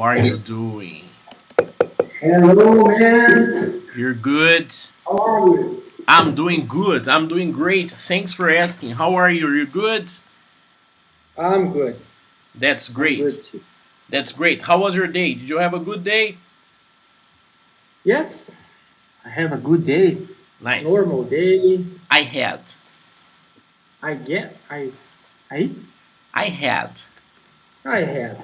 How are you doing? Hello, man. You're good? How are you? I'm doing good. I'm doing great. Thanks for asking. How are you? You good? I'm good. That's I'm great. good too. That's great. How was your day? Did you have a good day? Yes, I have a good day. Nice. Normal day. I had. I get. I. I had. I had.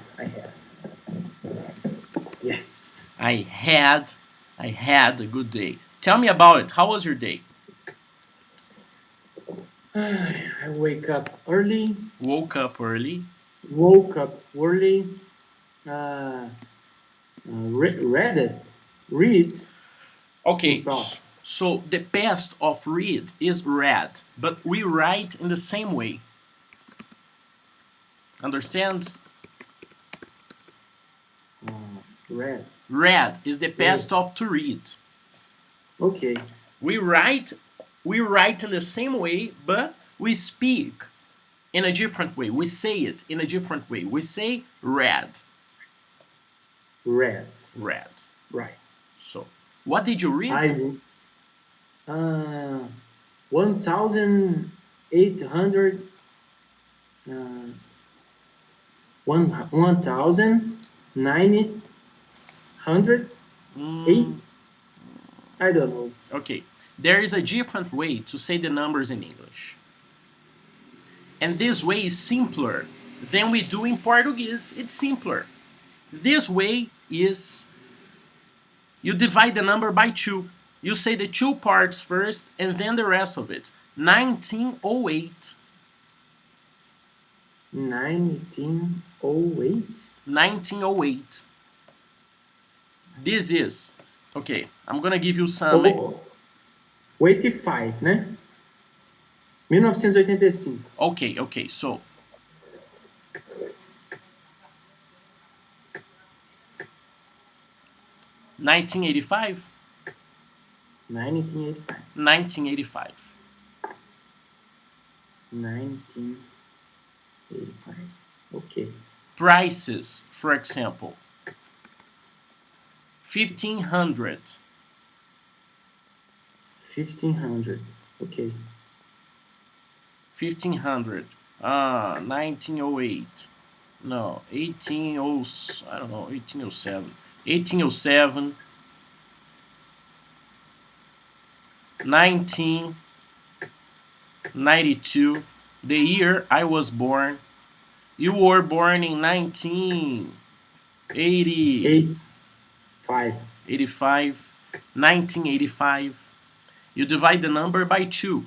Yes. I had. I had a good day. Tell me about it. How was your day? I wake up early. Woke up early. Woke up early. Uh, read it. Read in Okay, thoughts. so the past of read is read, but we write in the same way. Understand? Read. Read is the Read. past of to read. Okay. We write we write in the same way, but we speak in a different way. We say it in a different way. We say read. Read. Read. Right. So, what did you read? I. 1,800. Uh, 1,900. Mm, Eight. I don't know. okay. There is a different way to say the numbers in English. And this way is simpler than we do in Portuguese. It's simpler. This way is you divide the number by two. You say the two parts first and then the rest of it. 1908. 1908. 1908. This is. Okay, I'm gonna give you some. Oh, 85, né? 1985. Okay, so 1985? 1985. 1985. 1985. Okay. Prices, for example, 1500. 1500. Okay. 1500. 1908. No, 180. I don't know, 1807. 1807. 1992. The year I was born. You were born in 1980. 85. 85. 1985. You divide the number by 2.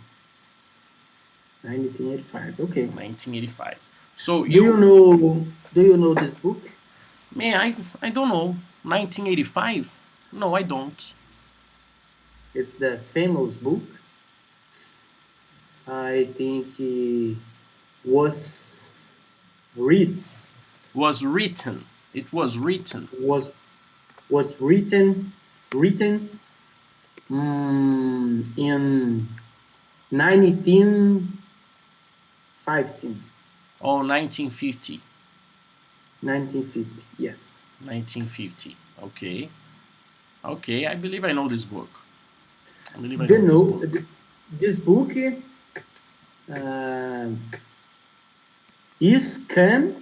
1985. Okay. 1985. So Do you you, know do you know this book? man, I don't know. 1985? No, I don't. It's the famous book. I think he was read Was written. It was written. was was written in 1915. Oh, 1950. 1950. Yes. 1950. Okay. Okay, I believe I know this book. I believe I Do you know this know book. this book uh, is can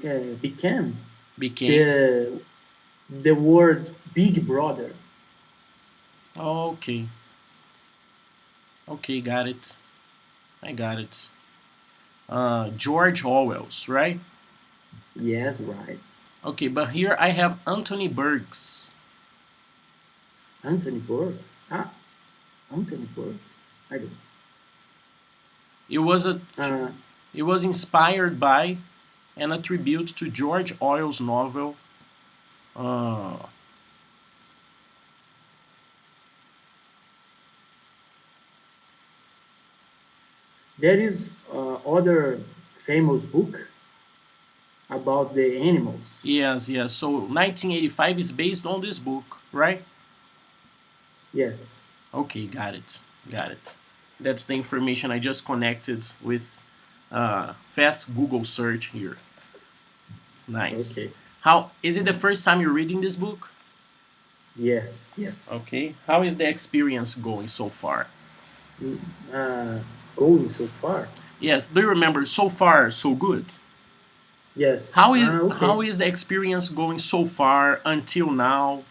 became Became. the word Big Brother. Okay. Okay, got it. I got it. George Orwell's, right? Yes, right. Okay, but here I have Anthony Burke's. Anthony Burke. Ah, Anthony Burke. I don't. It was a Uh, it was inspired by and a tribute to George Orwell's novel. Uh, there is other famous book about the animals. yes, yes. So 1985 is based on this book, right? Yes. Okay, got it. Got it. That's the information I just connected with fast Google search here. Nice. Okay. How is it the first time you're reading this book? Yes, yes. Okay. How is the experience going so far? Mm, Uh, Going so far. Yes. Do you remember so far so good? Yes. How Okay. is the experience going so far until now?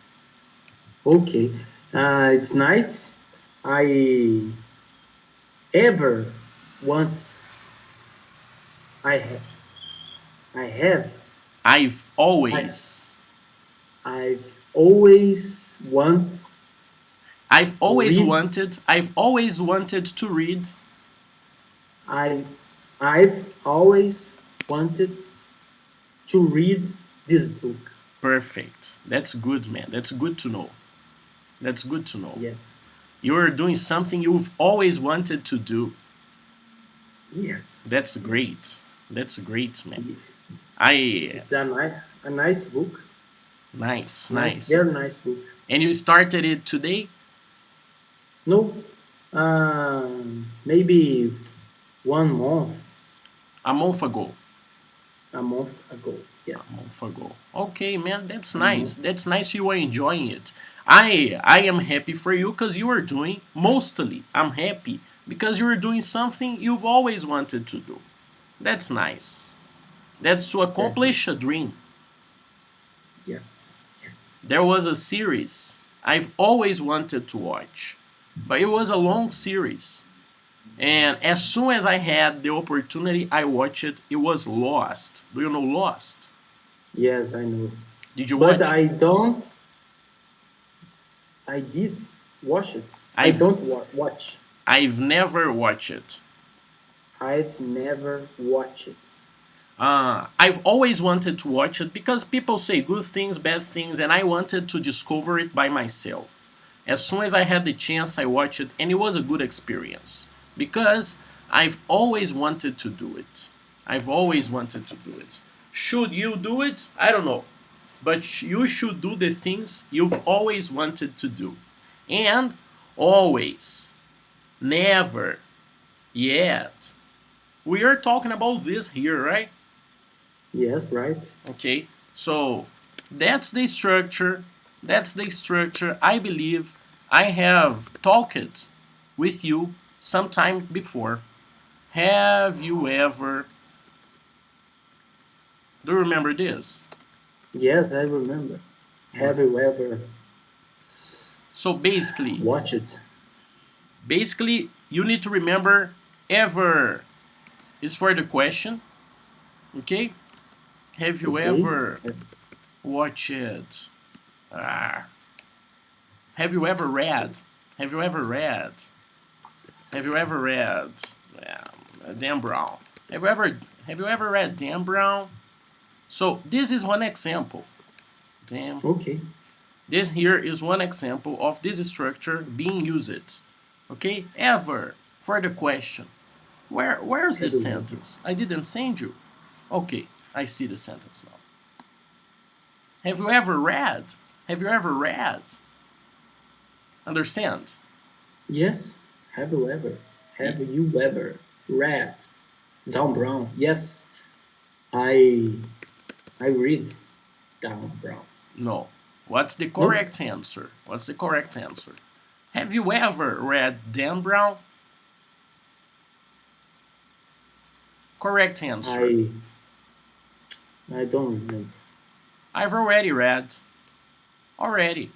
Okay. It's nice. I ever want. I have. I have. I've I. always I've always read. I've always wanted to read. I. I've always wanted to read this book. Perfect. That's good, man. That's good to know. That's good to know. Yes. You're doing something you've always wanted to do. Yes. That's Yes. great. That's great, man. Ye- I It's a nice book. nice, Nice, nice. very nice book. And you started it today? No, maybe 1 month, A month ago. a month ago. A Yes, month ago. Okay, man, that's a nice. month. That's nice you are enjoying it. I am happy for you because you are doing mostly. I'm happy because you are doing something you've always wanted to do. That's nice. That's to That's nice. accomplish a dream. Yes, yes, There was a series I've always wanted to watch, but it was a long series. And as soon as I had the opportunity, I watched it. It was Lost. Do you know Lost? yes, I know. Did you But watch it? I don't. I did watch it. I I've don't watch. I've never watched it. I've never watched it. I've always wanted to watch it because people say good things, bad things, and I wanted to discover it by myself. As soon as I had the chance, I watched it, and it was a good experience because I've always wanted to do it. I've always wanted to do it. Should you do it? I don't know. But you should do the things you've always wanted to do. And always, never, yet. We are talking about this here, right? Yes, right. Okay, so that's the structure. That's the structure. I believe I have talked with you sometime before. Have you ever? Do you remember this? Yes, I remember. Right. Have you ever So watched it? basically, you need to remember ever is for the question. Okay. Have you Okay. ever watched? Ah, have you ever read? Have you ever read? Have you ever read Dan Brown? Have you ever have you ever read Dan Brown? So this is one example. Dan, Okay. this here is one example of this structure being used. Okay, ever for the question. Where's the Have you ever? sentence? I didn't send you. Okay, I see the sentence now. Have you ever read? Have you ever read? Understand? Yes. Have you ever? Y- Have you ever read Dan Brown? Yes. I I read Dan Brown. No. What's the No, correct answer? What's the correct answer? Have you ever read Dan Brown? Correct answer. I I don't remember I've already read. Already.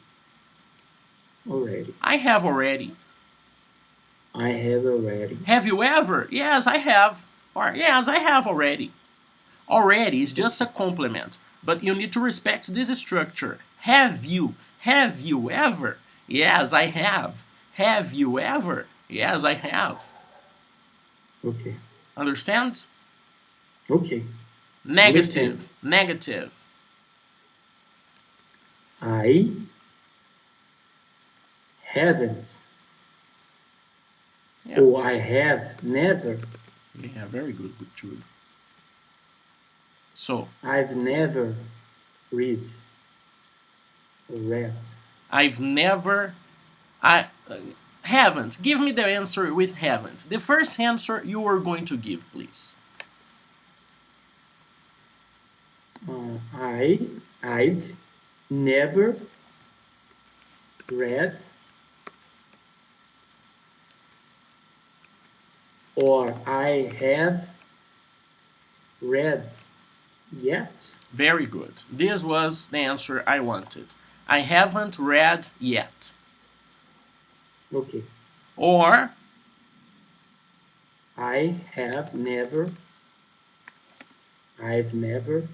already. I have already. I have already. Have you ever? Yes, I have. Or yes, I have already. Already is just a complement, but you need to respect this structure. Have you? Have you ever? Yes, I have. Have you ever? Yes, I have. Okay. Understand? Okay. Understand. Negative. Negative. I haven't. Yeah. Or I have never. Yeah, very good, good, Jude. So, I've never read or read. I've never. I haven't. Give me the answer with haven't. The first answer you are going to give, please. I I've never read or I have read yet. Very good. This was the answer I wanted. I haven't read yet. Okay. Or I have never, I've never,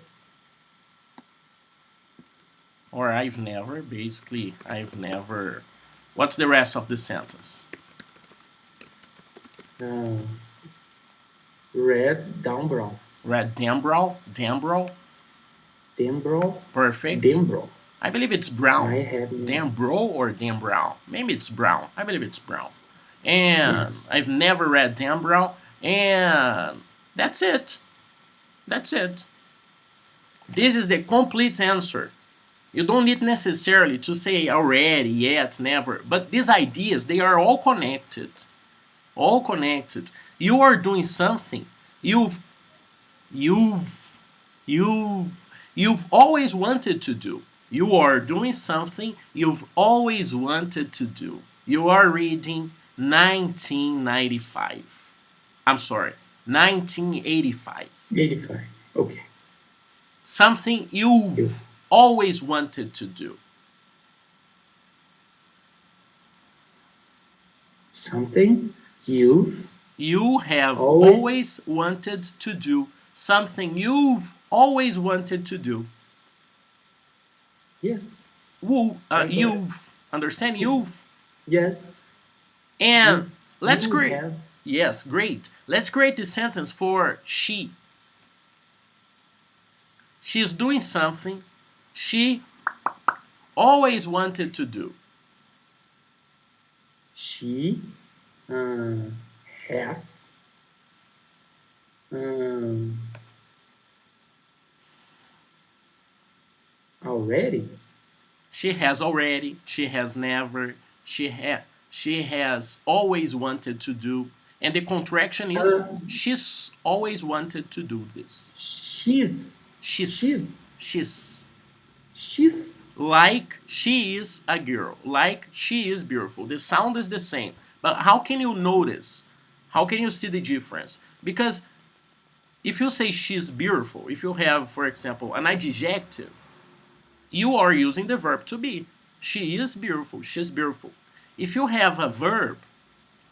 I've never, basically, I've never. What's the rest of the sentence? uh, read Dan Brown. Read Dambral? Dambral? Dan Brown, Perfect. Dan Brown. I believe it's Brown. I have Dan never. Bro or Dan Brown? Maybe it's Brown. I believe it's Brown. And Yes. I've never read Dan Brown. And that's it. That's it. This is the complete answer. You don't need necessarily to say already, yet, never. But these ideas, they are all connected. All connected. You are doing something. You've you've you've you've always wanted to do. You are doing something you've always wanted to do. You are reading 1995. I'm sorry, 1985. 85. Okay. Something You. you've always wanted to do. Something you've You have always, always wanted to do. Something you've always wanted to do. yes, I got it. You've. Understand? You've, You've. yes, And let's you create. have, Yes, great. Let's create this sentence for she. She's doing something she always wanted to do. she uh, has um, already. She has already, she has never, she has always wanted to do. And the contraction is Uh, she's always wanted to do this. she's, She's she's, she's she's, like she is a girl, like she is beautiful. The sound is the same. But how can you notice? How can you see the difference? Because if you say she's beautiful, if you have, for example, an adjective, you are using the verb to be. She is beautiful. She's beautiful. If you have a verb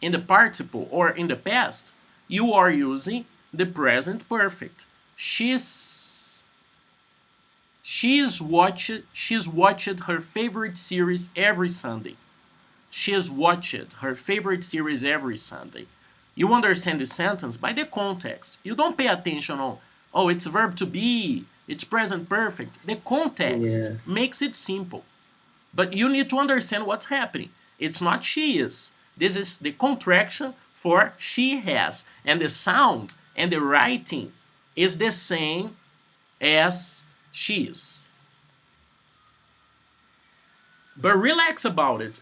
in the participle or in the past, you are using the present perfect. She's watched her favorite series every Sunday. She's watched her favorite series every Sunday. You understand the sentence by the context. You don't pay attention on, oh, it's verb to be, it's present perfect. The context yes, makes it simple. But you need to understand what's happening. It's not she is. This is the contraction for she has. And the sound and the writing is the same as she is. But relax about it.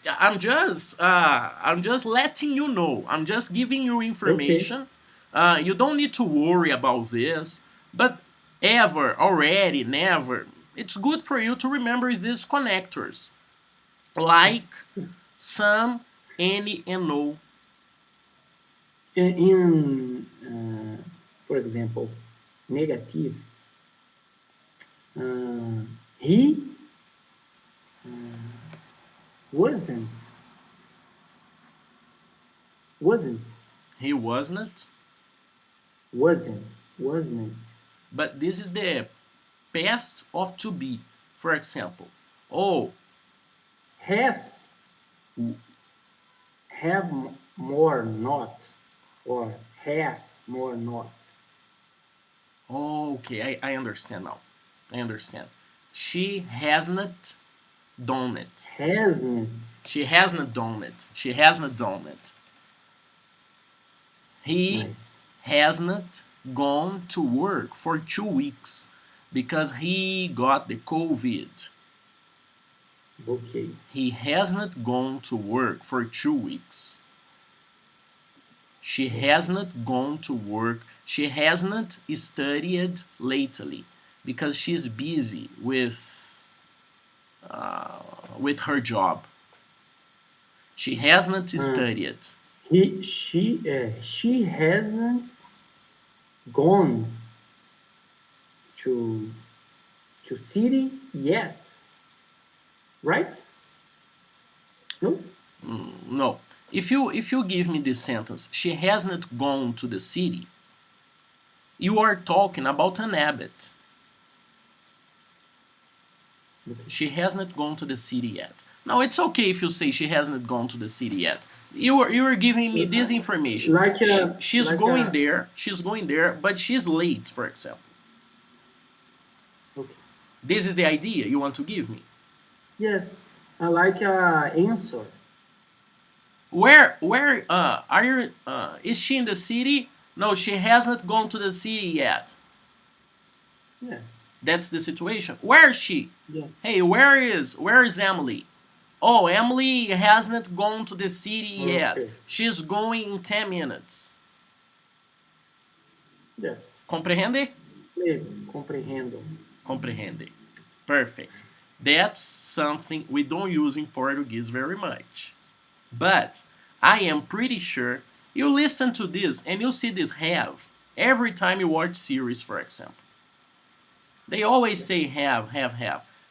I'm just letting you know. I'm just giving you okay, information. You don't need to worry about this. But ever, already, never. It's good for you to remember these connectors, like yes, yes. some, any, and no. For example, negative, he wasn't, wasn't, He wasn't. wasn't, wasn't, But this is the past of to be. For example, oh, has, have more not, or has more not. okay, I understand now. I understand. She hasn't done it. Hasn't, She hasn't done it. She hasn't done it. He nice. hasn't gone to work for 2 weeks because he got the COVID. Okay, He hasn't gone to work for 2 weeks. She okay, hasn't gone to work. She hasn't studied lately because she's busy with with her job. She hasn't Uh, studied. she hasn't gone to city yet, right? No. No. If you give me this sentence, she hasn't gone to the city, you are talking about an habit. Okay. She hasn't gone to the city yet. Now it's okay if you say she hasn't gone to the city yet. You are giving me this information. Like a She's like going a there. She's going there, but she's late, for example. okay. This is the idea you want to give me. Yes, I like a answer. Where are you? Is she in the city? No, she hasn't gone to the city yet. Yes. That's the situation. Where is she? Yes. Hey, where is Emily? Oh, Emily hasn't gone to the city yet. Okay. She's going in 10 minutes. Yes. Compreende? Compreendo. Compreende. Perfect. That's something we don't use in Portuguese very much. But I am pretty sure you listen to this and you see this have every time you watch series, for example. They always say have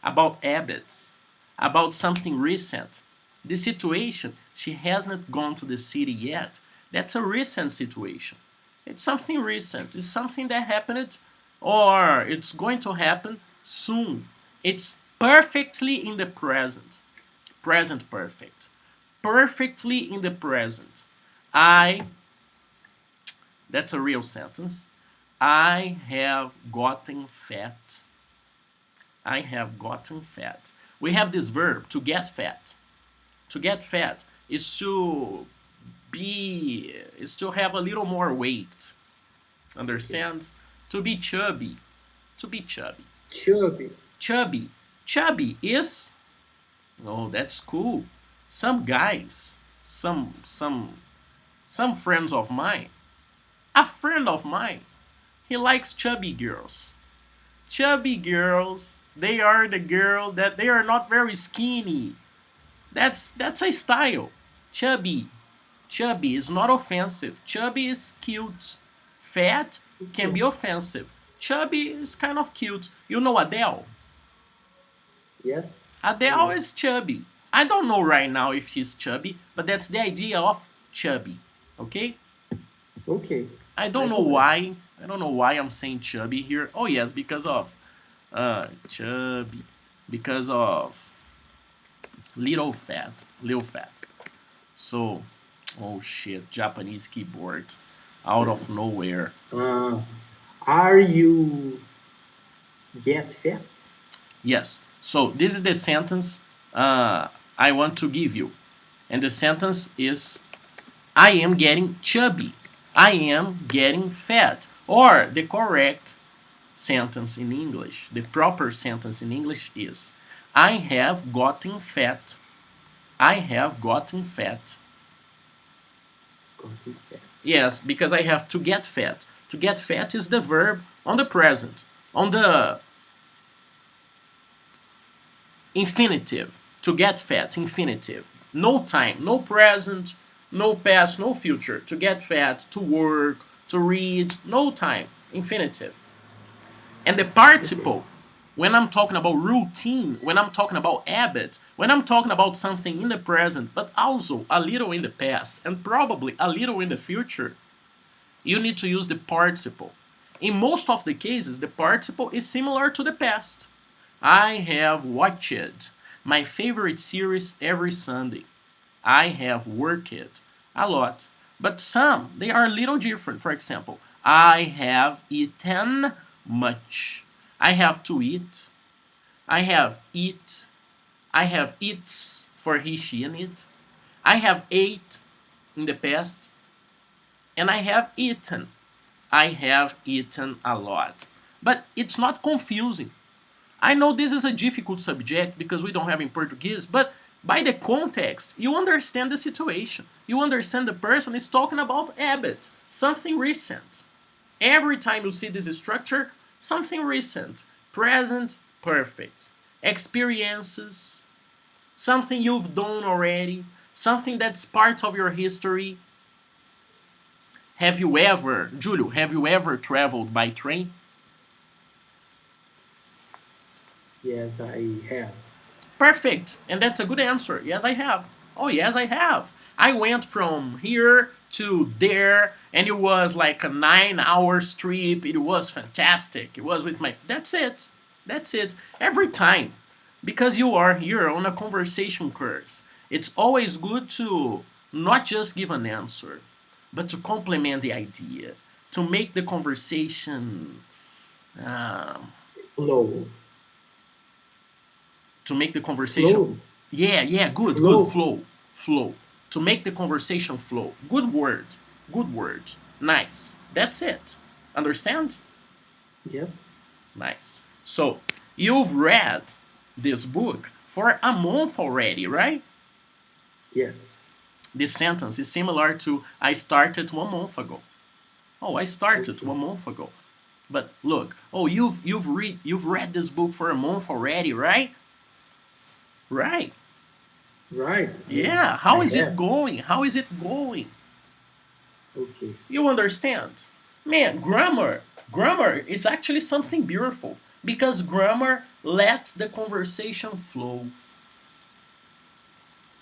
about habits, about something recent. The situation, she hasn't gone to the city yet. That's a recent situation. It's something recent. It's something that happened or it's going to happen soon. It's perfectly in the present. Present perfect. Perfectly in the present. I, that's a real sentence. I have gotten fat. I have gotten fat. We have this verb to get fat. To get fat is to have a little more weight. Okay. Understand? To be chubby. To be chubby. Chubby. Chubby. Chubby is, oh, that's cool. Some guys, some friends of mine, a friend of mine, he likes chubby girls. Chubby girls, they are the girls that they are not very skinny. That's a style. Chubby. Chubby is not offensive. Chubby is cute. Fat can Okay. be offensive. Chubby is kind of cute. You know Adele? Yes. I Adele know. is chubby. I don't know right now if she's chubby, but that's the idea of chubby. Okay? Okay. I I don't know got it. why. I don't know why I'm saying chubby here. Oh yes, because of chubby. Because of little fat. Little fat. So, oh shit, Japanese keyboard out of nowhere. Uh, are you get fat? Yes. So this is the sentence I want to give you, and the sentence is I am getting chubby. I am getting fat. Or the correct sentence in English, the proper sentence in English is I have gotten fat. I have gotten fat. Got fat. Yes, because I have to get fat. To get fat is the verb on the present, on the infinitive. To get fat, infinitive. No time, no present, no past, no future. To get fat, to work, to read, no time, infinitive. And the Okay. participle, when I'm talking about routine, when I'm talking about habit, when I'm talking about something in the present, but also a little in the past, and probably a little in the future, you need to use the participle. In most of the cases, the participle is similar to the past. I have watched my favorite series every Sunday. I have worked a lot. But some, they are a little different. For example, I have eaten much. I have to eat. I have eat. I have eats for he, she, and it. I have ate in the past. And I have eaten. I have eaten a lot. But it's not confusing. I know this is a difficult subject because we don't have in Portuguese, but by the context, you understand the situation. You understand the person is talking about habit, something recent. Every time you see this structure, something recent, present, perfect. experiences, something you've done already, something that's part of your history. Have you ever, Julio, have you ever traveled by train? Yes, I have. Perfect. And that's a good answer. Yes, I have. Oh, yes, I have. I went from here to there, and it was like a 9 hour trip. It was fantastic. It was with my. That's it. That's it. Every time. Because you are here on a conversation course, it's always good to not just give an answer, but to complement the idea, to make the conversation um, Flow. to make the conversation. Flow. Yeah, good Flow. flow, to make the conversation flow. Good word, nice. That's it. Understand? Yes. Nice. So you've read this book for a month already, right? Yes. This sentence is similar to I started 1 month ago. Oh, I started Okay. 1 month ago. But look, oh, you've read this book for a month already, right? Right. Right. Yeah, I how is it have. going? How is it going? Okay. You understand? Man, grammar is actually something beautiful because grammar lets the conversation flow.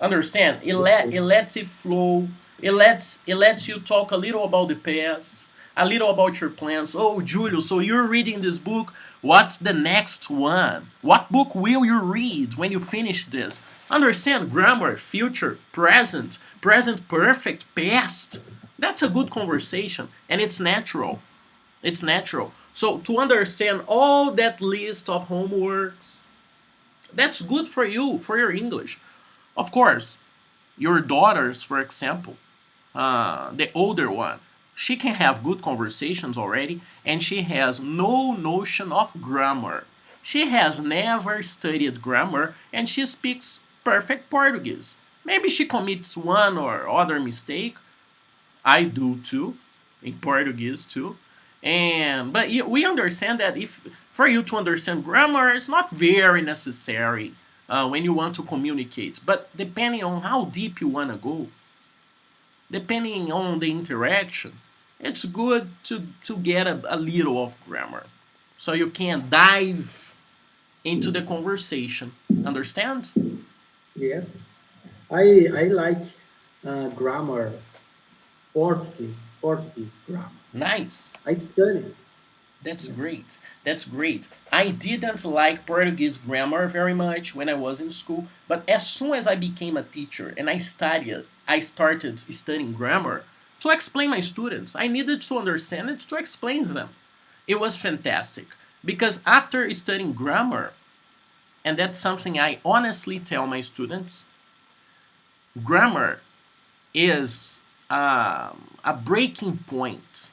Understand? It Okay. lets it flow. It lets you talk a little about the past, a little about your plans. Oh, Julio, so you're reading this book. What's the next one? What book will you read when you finish this? Understand grammar, future, present perfect, past. That's a good conversation and it's natural. It's natural. So to understand all that list of homeworks, that's good for you, for your English. Of course, your daughters, for example, the older one, she can have good conversations already, and she has no notion of grammar. She has never studied grammar, and she speaks perfect Portuguese. Maybe she commits one or other mistake. I do too, in Portuguese too. And but we understand that if for you to understand grammar, it's not very necessary when you want to communicate. But depending on how deep you want to go, depending on the interaction, it's good to get a little of grammar so you can dive into the conversation. Understand? Yes. I like grammar. Portuguese grammar. Nice. I study. That's Yes. great. That's great. I didn't like Portuguese grammar very much when I was in school, but as soon as I became a teacher and I started studying grammar to explain my students. I needed to understand it to explain to them. It was fantastic because after studying grammar, and that's something I honestly tell my students, grammar is a breaking point.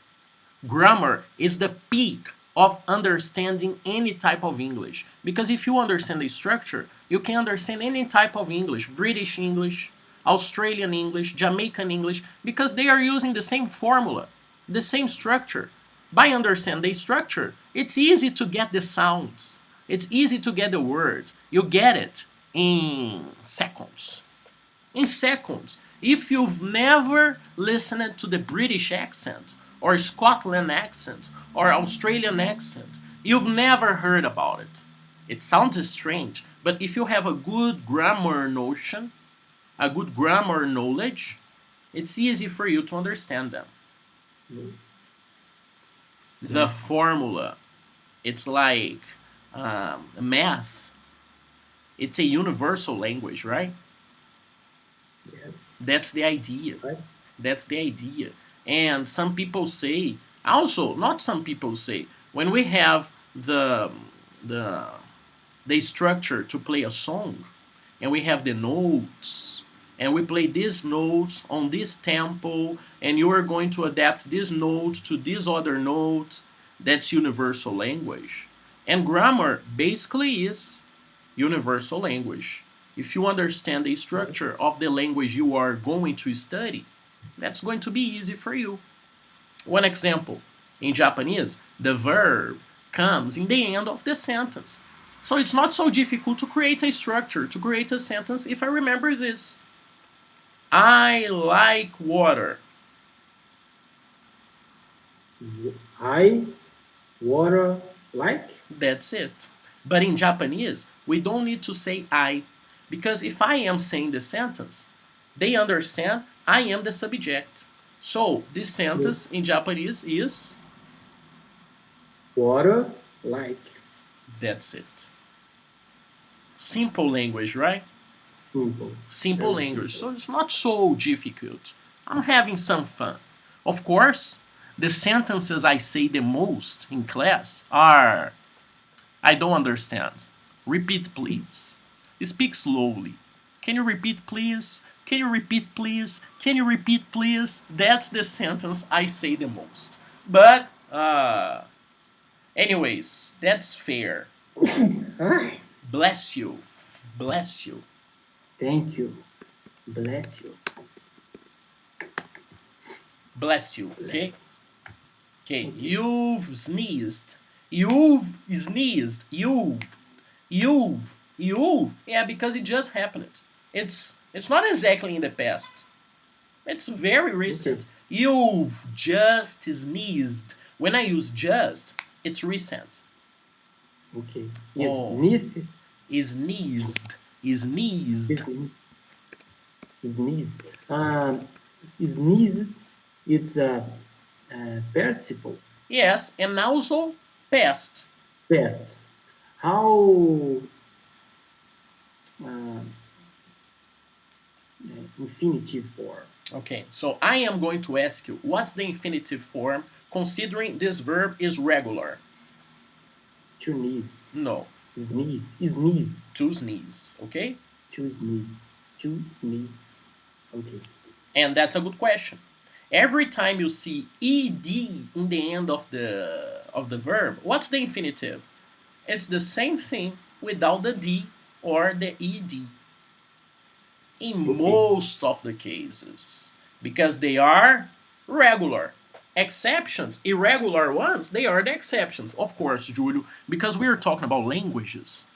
Grammar is the peak of understanding any type of English. Because if you understand the structure, you can understand any type of English, British English, Australian English, Jamaican English, because they are using the same formula, the same structure. By understanding the structure, it's easy to get the sounds. It's easy to get the words. You get it in seconds. In seconds. If you've never listened to the British accent, or Scotland accent, or Australian accent, you've never heard about it. It sounds strange, but if you have a good grammar notion, a good grammar knowledge, it's easy for you to understand them. No. The Yes. formula, it's like math. It's a universal language, right? Yes. That's the idea. Right. That's the idea. And some people say, also, not some people say, when we have the the structure to play a song, and we have the notes, and we play these notes on this tempo, and you are going to adapt this note to this other note, that's universal language. And grammar basically is universal language. If you understand the Right. structure of the language you are going to study, that's going to be easy for you. One example, in Japanese, the verb comes in the end of the sentence. So it's not so difficult to create a structure, to create a sentence if I remember this. I like water. I water like. That's it. But in Japanese, we don't need to say I, because if I am saying the sentence, they understand I am the subject. So this sentence in Japanese is Water like. that's it. Simple language, right? Simple. Simple Very language. simple. So it's not so difficult. I'm having some fun. Of course, the sentences I say the most in class are I don't understand. Repeat, please. Speak slowly. Can you repeat, please? Can you repeat, please? Can you repeat, please? That's the sentence I say the most. But, anyways, that's fair. Hi. Bless you. Bless you. Thank you. Bless you. Bless you. Okay? Bless. Okay. Okay. You've sneezed. You've sneezed. You've. Yeah, because it just happened. It's not exactly in the past. It's very Okay. recent. You've just sneezed. When I use just, it's recent. Okay. Oh, Sniff. sneezed. Sneezed. Sn- Sneeze. Sneeze. It's a participle. Yes, and also past. Past. How uh, infinitive form. Okay, so I am going to ask you, what's the infinitive form considering this verb is regular? To sneeze. No, Sneeze. Sneeze. to sneeze, okay? To sneeze. To sneeze. Okay. And that's a good question. Every time you see ed in the end of the verb, what's the infinitive? It's the same thing without the d or the ed in Okay. most of the cases because they are regular. Exceptions, irregular ones, they are the exceptions. Of course, Julio, because we are talking about languages,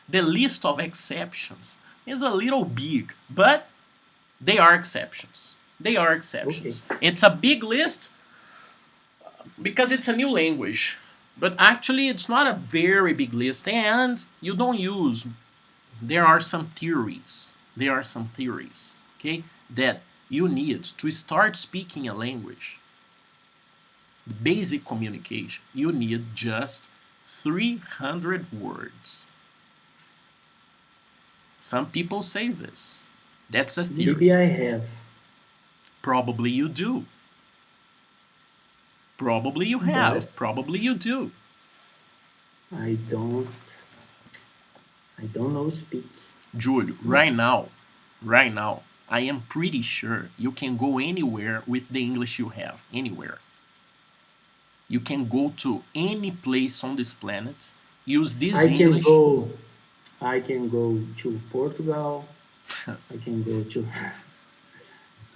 the list of exceptions is a little big, but they are exceptions. They are Okay. exceptions. It's a big list because it's a new language. But actually, it's not a very big list, and you don't use. There are some theories. There are some theories, okay, that you need to start speaking a language, basic communication. You need just 300 words. Some people say this. That's a theory. Maybe I have. Probably you do. Probably you But have. Probably you do. I don't. I don't know speak. Julio, right now, I am pretty sure you can go anywhere with the English you have. Anywhere. You can go to any place on this planet, use this I can English. go. I can go to Portugal. I can go to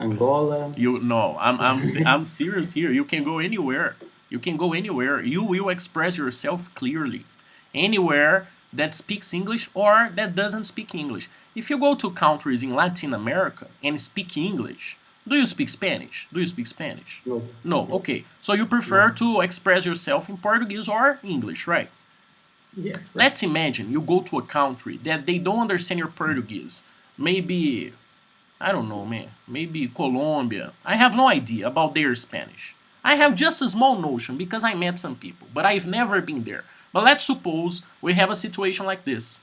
Angola. You know, I'm serious here. You can go anywhere. You can go anywhere. You will express yourself clearly. Anywhere that speaks English or that doesn't speak English. If you go to countries in Latin America and speak English, do you speak Spanish? Do you speak Spanish? No, No, no, okay. So you prefer no. to express yourself in Portuguese or English, right? Yes, right. Let's imagine you go to a country that they don't understand your Portuguese. Maybe I don't know, man. Maybe Colombia. I have no idea about their Spanish. I have just a small notion because I met some people, but I've never been there. But let's suppose we have a situation like this.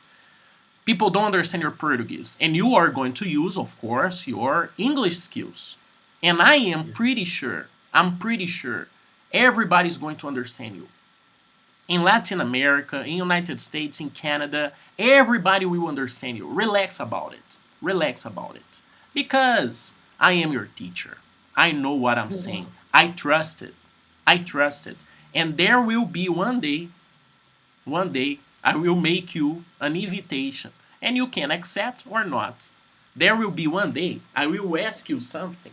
People don't understand your Portuguese, and you are going to use, of course, your English skills. And Yes. I'm pretty sure everybody's going to understand you. In Latin America, in United States, in Canada, everybody will understand you. Relax about it. Relax about it. Because I am your teacher. I know what I'm saying. I trust it. I trust it. And there will be one day, I will make you an invitation. And you can accept or not. There will be one day, I will ask you something.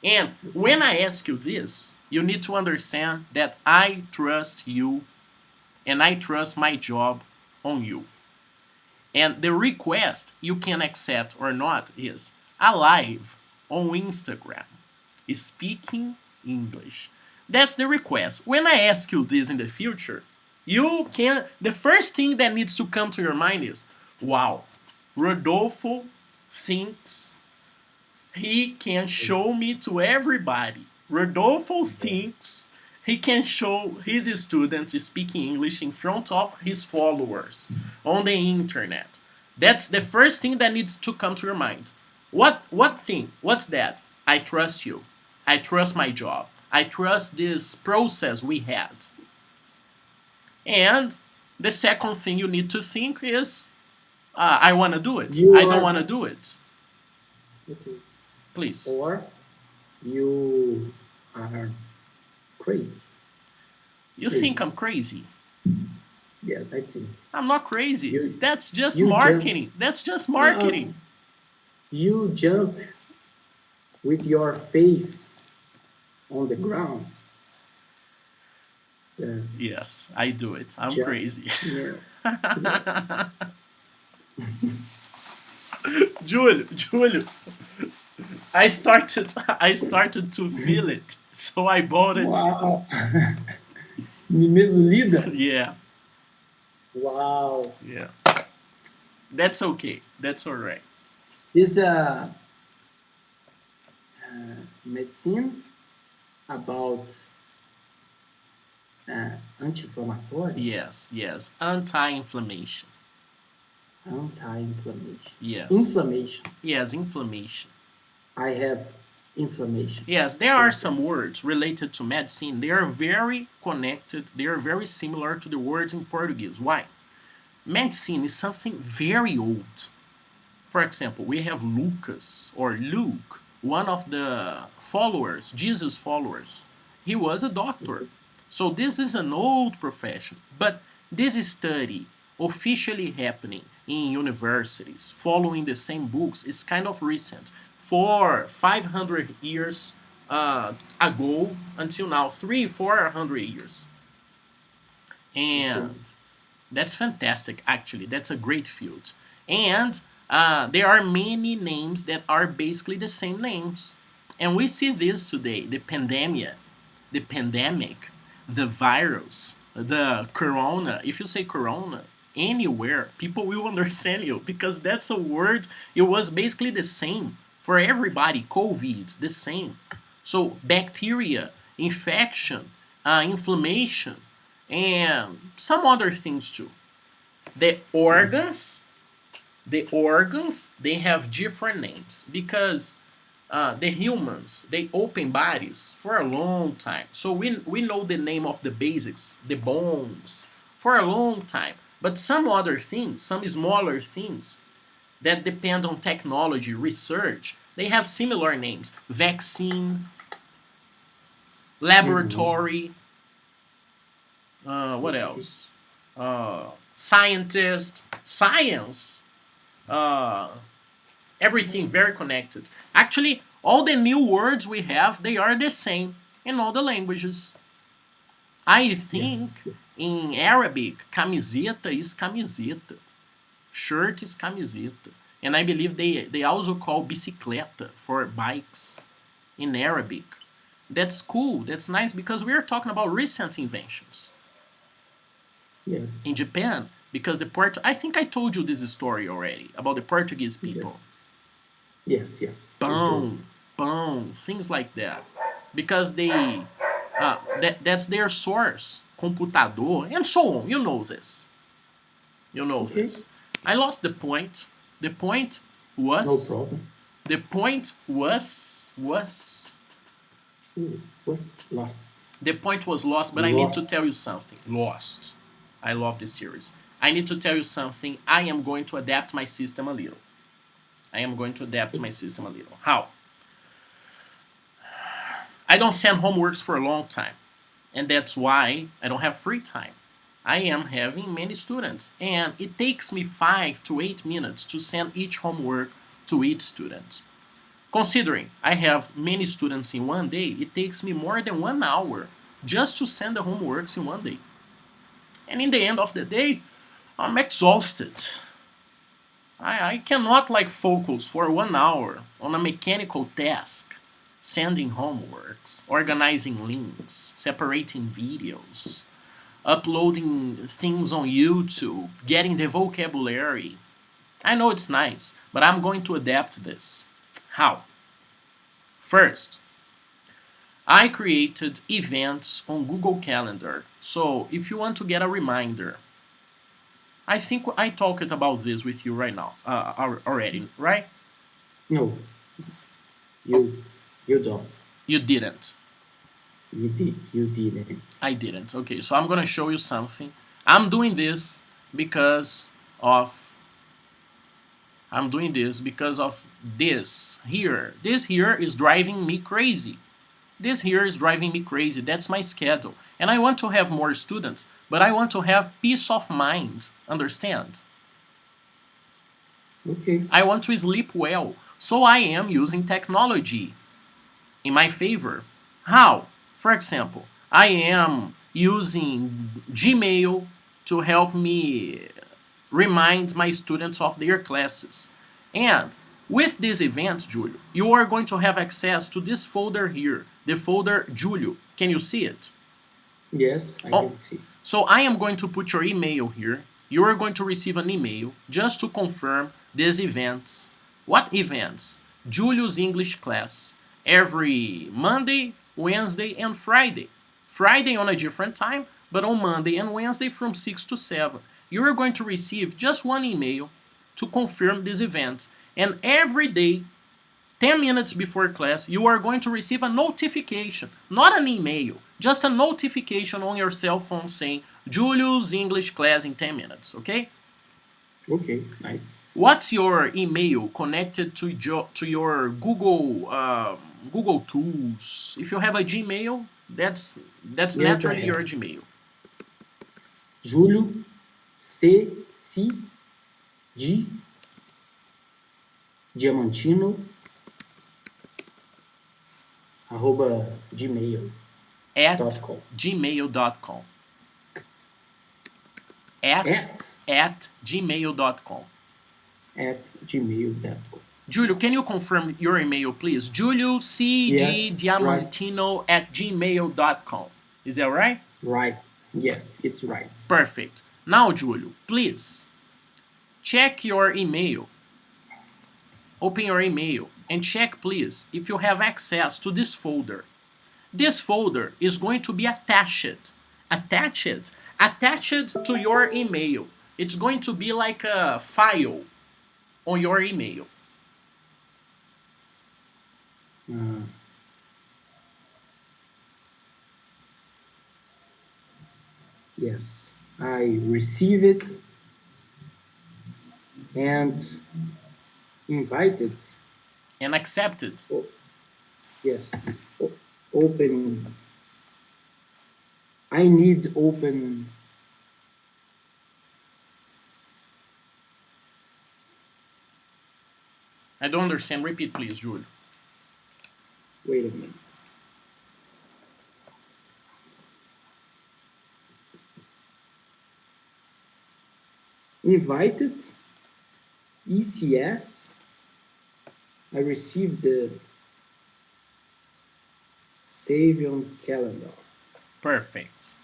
And when I ask you this, you need to understand that I trust you and I trust my job on you. And the request you can accept or not is alive on Instagram, speaking English. That's the request. When I ask you this in the future, you can. The first thing that needs to come to your mind is, wow, Rodolfo thinks he can show me to everybody. Rodolfo thinks he can show his students speaking English in front of his followers on the internet. That's the first thing that needs to come to your mind. What thing? What's that? I trust you. I trust my job. I trust this process we had. And the second thing you need to think is, I want to do it. You I don't are want to do it. okay. Please. Or you are crazy. You think I'm crazy? Yes, I think. I'm not crazy. You That's just you jump. marketing. That's just marketing. You jump with your face on the ground. Uh, Yes, I do it. I'm jump. crazy. Yes. Yes. Julio, I started to feel it. So I bought it. Wow. Mesolida? Yeah, Wow. yeah. That's okay. That's all right. Is medicine about anti-inflammatory, Yes, yes. Anti-inflammation. anti-inflammation, Yes. inflammation. Yes, inflammation. I have inflammation. Yes, there For are example. some words related to medicine. They are very connected. They are very similar to the words in Portuguese. Why? Medicine is something very old. For example, we have Lucas or Luke, one of the followers, Jesus' followers. He was a doctor. So this is an old profession. But this study officially happening in universities, following the same books, is kind of recent. For 500 years ago until now, 400 years. Okay. And that's fantastic, actually. That's a great field. And there are many names that are basically the same names. And we see this today, the pandemic, the virus, the corona. If you say corona anywhere, people will understand you because that's a word. It was basically the same for everybody. COVID, the same. So bacteria, infection, inflammation, and some other things too. The Yes. organs, the organs, they have different names because the humans, they open bodies for a long time. So we know the name of the basics, the bones, for a long time. But some other things, some smaller things that depend on technology, research, they have similar names. Vaccine, Mhm. laboratory, what Okay. else? Scientist, science, uh, everything Science. very connected. Actually, all the new words we have, they are the same in all the languages. I Yes. think in Arabic, camiseta is camiseta, shirt is camiseta. And I believe they also call bicicleta for bikes in Arabic. That's cool, that's nice because we are talking about recent inventions. Yes. In Japan, because I think I told you this story already about the Portuguese people. Yes. Yes. Yes. You told me. Pão, pão, things like that. Because that's their source, computador, and so on. You know this. You know Okay. this. I lost the point. The point No was, problem. the point was, Was lost. the point was lost, but I need to Lost. tell you something. Lost. I love this series. I need to tell you something. I am going to adapt my system a little. I am going to adapt my system a little. How? I don't send homeworks for a long time. And that's why I don't have free time. I am having many students, and it takes me 5 to 8 minutes to send each homework to each student. Considering I have many students in one day, it takes me more than 1 hour just to send the homeworks in one day. And in the end of the day, I'm exhausted. I cannot like focus for 1 hour on a mechanical task, sending homeworks, organizing links, separating videos, uploading things on YouTube, getting the vocabulary. I know it's nice, but I'm going to adapt this. How? First, I created events on Google Calendar. So if you want to get a reminder, I think I talked about this with you right now already, right? No, Oh, you don't. you didn't. You didn't. I didn't. Okay, so I'm gonna show you something. I'm doing this because of I'm doing this because of this here. This here is driving me crazy. This here is driving me crazy. That's my schedule. And I want to have more students, but I want to have peace of mind. Understand? Okay. I want to sleep well. So I am using technology in my favor. How? For example, I am using Gmail to help me remind my students of their classes. And with this event, Julio, you are going to have access to this folder here, the folder Julio. Can you see it? Yes, I Oh, can see. so I am going to put your email here. You are going to receive an email just to confirm these events. What events? Julio's English class every Monday, Wednesday, and Friday. Friday on a different time, but on Monday and Wednesday from 6 to 7. You are going to receive just one email to confirm these events. And every day 10 minutes before class, you are going to receive a notification, not an email, just a notification on your cell phone saying Julio's English class in 10 minutes, okay? Okay, nice. What's your email connected to your Google Tools? If you have a Gmail, that's Yes, I naturally your have. Gmail. Julio C G Diamantino At @gmail.com. gmail.com. At At at gmail.com. gmail.com. Julio, can you confirm your email, please? Yes, right, JulioCGDiamantino at gmail.com. Is that right? right. Yes, it's right. Perfect. Now, Julio, please check your email. Open your email and check, please, if you have access to this folder. This folder is going to be attached to your email. It's going to be like a file on your email. Uh, yes, I receive it and invited. And accept it. Oh, yes, o- open. I need open. I don't understand. Repeat, please, Julio. Wait a minute. Invited ECS. I received the save on calendar. Perfect.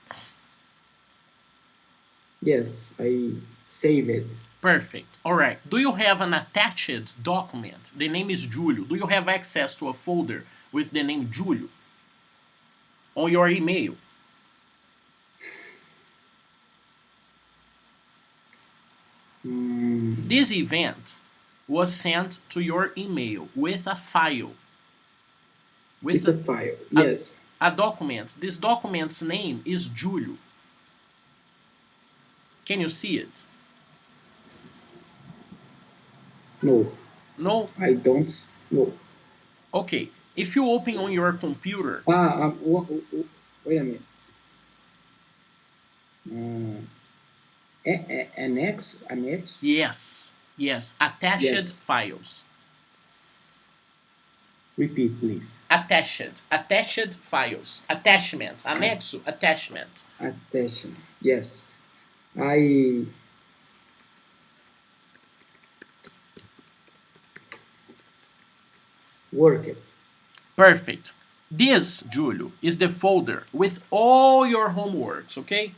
Yes, I save it. Perfect. All right. Do you have an attached document? The name is Julio. Do you have access to a folder with the name Julio on your email? This event was sent to your email with a file, with It's a file. a, Yes. a document. This document's name is Julio. Can you see it? No, No? I don't. No. Okay. If you open on your computer, Wait a minute. Annex. yes, attached Yes. files. Repeat, please. Attached files. Attachment. Anexo, attachment. Attention. Yes. I Work it. Perfect. This, Julio, is the folder with all your homeworks, okay?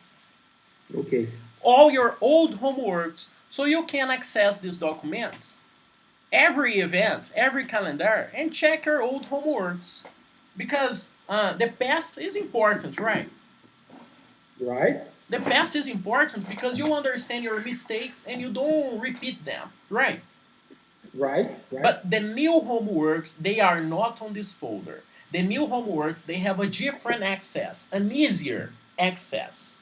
Okay. All your old homeworks, so you can access these documents, every event, every calendar, and check your old homeworks. Because the past is important, right? Right. The past is important because you understand your mistakes and you don't repeat them, right? Right. Right. But the new homeworks, they are not on this folder. The new homeworks, they have a different access, an easier access.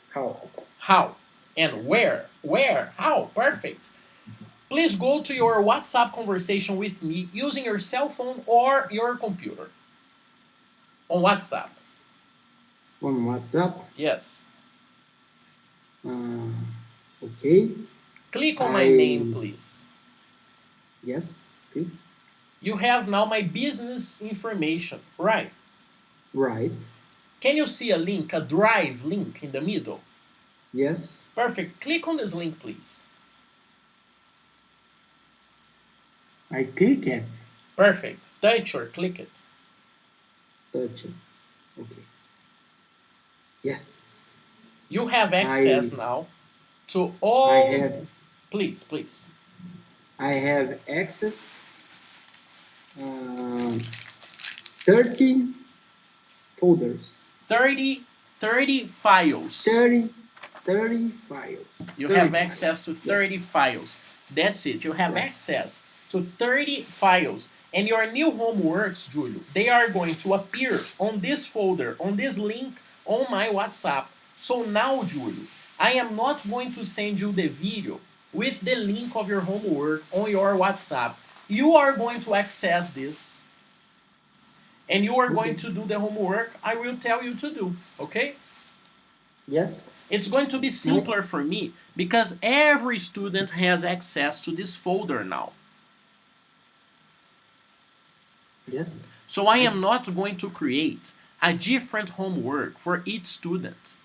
How? How? And where? Where? How? Perfect. Please go to your WhatsApp conversation with me using your cell phone or your computer. On WhatsApp. On WhatsApp. Yes. Uh, okay. Click on my name, I please. yes. Okay. You have now my business information, right? Right. Can you see a link, a drive link in the middle? Yes. Perfect. Click on this link, please. I click it. Perfect. Touch or click it. Touch it. Okay. Yes. You have I access now to I all. have Please, please. I have access. Um, 13 folders. 30, 30 files. 30, 30 files. You 30 have files. access to Yes. 30 files. That's it. You have Yes. access to 30 files. And your new homeworks, Julio, they are going to appear on this folder, on this link on my WhatsApp. So now, Julio, I am not going to send you the video with the link of your homework on your WhatsApp. You are going to access this and you are going Okay. to do the homework I will tell you to do, okay? Yes. It's going to be simpler Nice. for me because every student has access to this folder now. Yes. So I am Nice. not going to create a different homework for each student.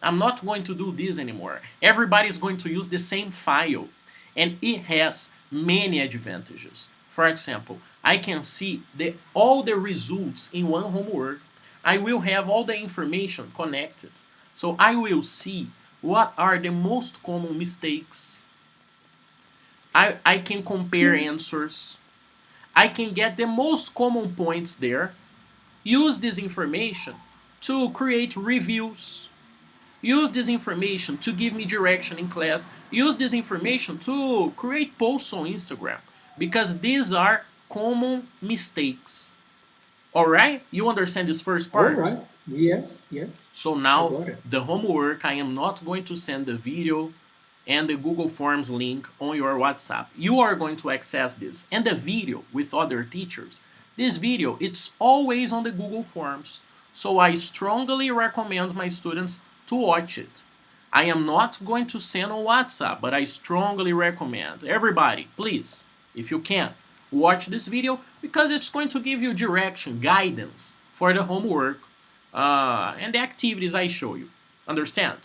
I'm not going to do this anymore. Everybody's going to use the same file, and it has many advantages. For example, I can see all the results in one homework. I will have all the information connected. So I will see what are the most common mistakes. I can compare Yes. answers. I can get the most common points there, use this information to create reviews, use this information to give me direction in class, use this information to create posts on Instagram, because these are common mistakes. All right? You understand this first All part? right. Yes. Yes. So I now got it. the homework, I am not going to send the video and the Google Forms link on your WhatsApp. You are going to access this and the video with other teachers. This video, it's always on the Google Forms. So I strongly recommend my students to watch it. I am not going to send on WhatsApp, but I strongly recommend everybody, please, if you can, watch this video because it's going to give you direction, guidance for the homework and the activities I show you. Understand?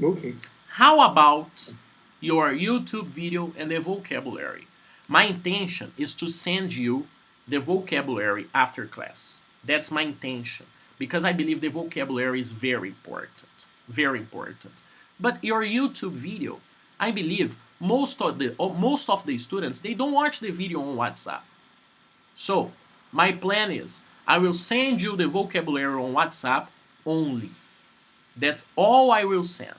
Okay. How about your YouTube video and the vocabulary? My intention is to send you the vocabulary after class. That's my intention because I believe the vocabulary is very important. Very important. But your YouTube video, I believe most of the students they don't watch the video on WhatsApp. So, my plan is I will send you the vocabulary on WhatsApp only. That's all I will send.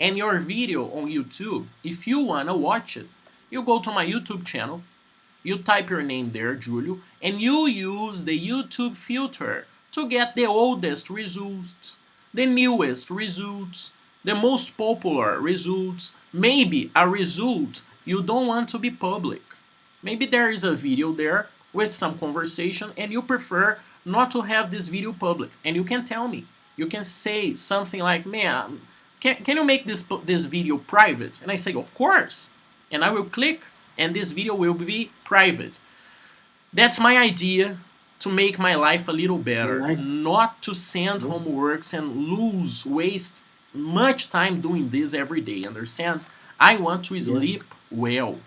And your video on YouTube, if you want to watch it, you go to my YouTube channel, you type your name there, Julio, and you use the YouTube filter to get the oldest results, the newest results, the most popular results, maybe a result you don't want to be public. Maybe there is a video there with some conversation and you prefer not to have this video public. And you can tell me. You can say something like, man, can you make this video private? And I say, of course. And I will click and this video will be private. That's my idea to make my life a little better. Nice. Not to send Yes. homeworks and waste much time doing this every day, understand? I want to Yes. sleep well.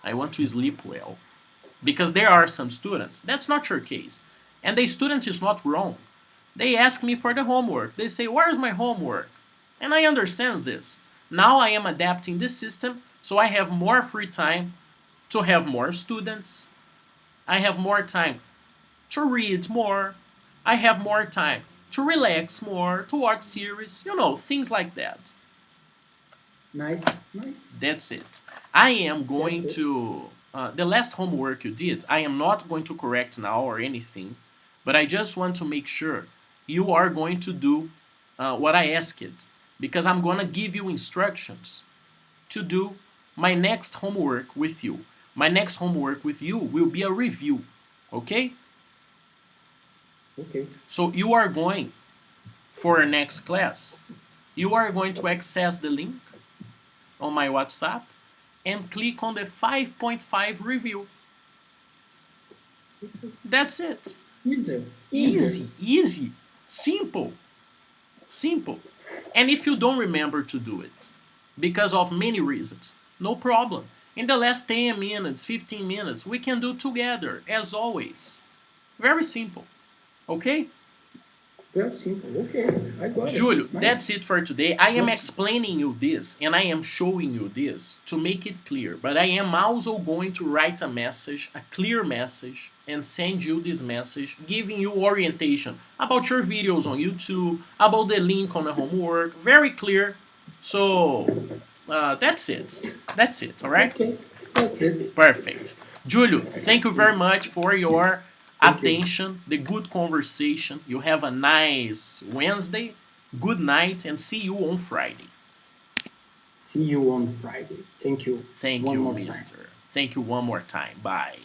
I want to sleep well. Because there are some students, that's not your case. And the student is not wrong. They ask me for the homework. They say, where's my homework? And I understand this. Now I am adapting this system so I have more free time to have more students. I have more time to read more. I have more time to relax more, to watch series, things like that. Nice, nice. That's it. I am That's going it. to. The last homework you did, I am not going to correct now or anything, but I just want to make sure you are going to do what I asked, because I'm going to give you instructions to do my next homework with you. My next homework with you will be a review, okay? Okay. So you are going for our next class. You are going to access the link on my WhatsApp and click on the 5.5 review. That's it. Easy. Easy, easy, simple, simple. And if you don't remember to do it, because of many reasons, no problem. In the last 10 minutes, 15 minutes, we can do together, as always. Very simple. Okay? Very simple. Okay, I got Julio, it. that's Nice. it for today. I am Nice. explaining you this and I am showing you this to make it clear. But I am also going to write a message, a clear message, and send you this message giving you orientation about your videos on YouTube, about the link on the homework. Very clear. So that's it. That's it, all right? Okay, that's it. Perfect. Julio, thank you very much for your Thank you. attention, the good conversation. You have a nice Wednesday. Good night and see you on Friday. See you on Friday. Thank you Thank one you, more time. mister. Thank you one more time. Bye.